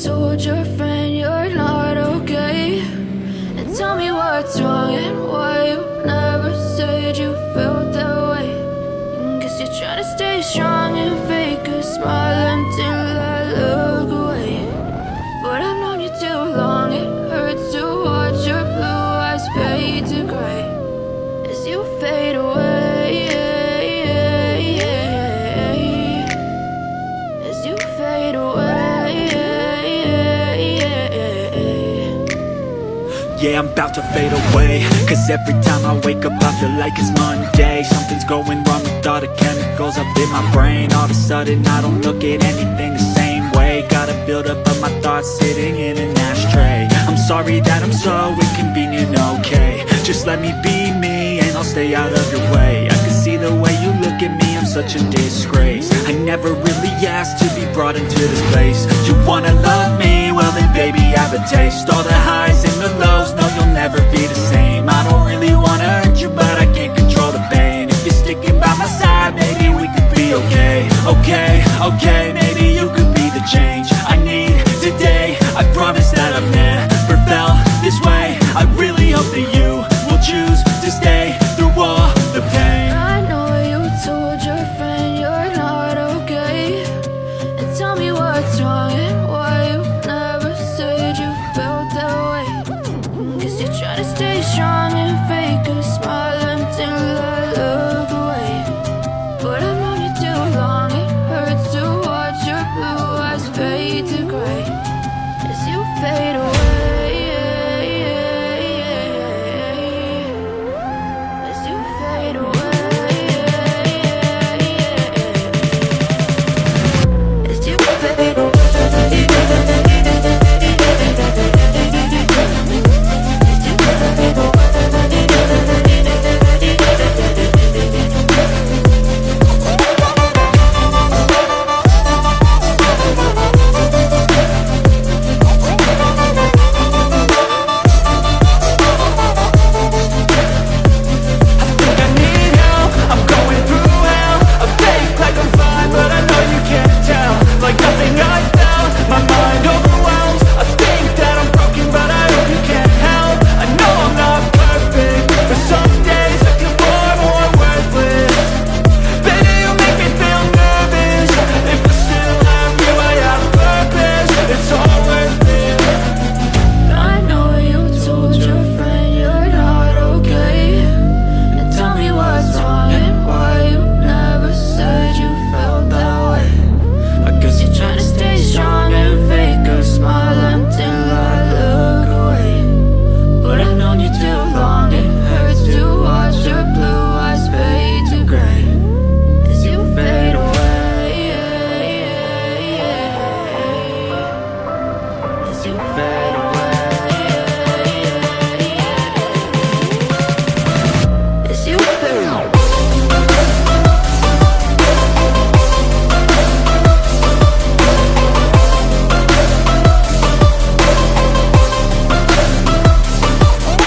told your friend you're not okay? And tell me what's wrong and why you never said you felt that way. Guess you're trying to stay strong and fake a smile until I look away. But I've known you too long, it hurts to watch your blue eyes fade to gray as you fade away, as you fade away. Yeah, I'm about to fade away, cause every time I wake up I feel like it's Monday. Something's going wrong with all the chemicals up in my brain. All of a sudden I don't look at anything the same way. Gotta build up of my thoughts sitting in an ashtray. I'm sorry that I'm so inconvenient, okay? Just let me be me and I'll stay out of your way. I can see the way you look at me, I'm such a disgrace. I never really asked to be brought into this place. You wanna love me? Well then baby, have a taste. All the highs and the lows, no you'll never be the same. I don't really wanna hurt you, but I can't control the pain. If you're sticking by my side, maybe we could be okay. Okay, maybe you could be the change I need today. I promise that I've never felt this way. I really hope that you will choose to stay through all the pain. I know you told your friend you're not okay. And tell me what's wrong and why you never said you felt that way. Guess you're trying to stay strong and fake a smile until I look away. But I've known you too long, it hurts to watch your blue eyes fade to gray as you fade away. As you fade away. As you fade away. You fade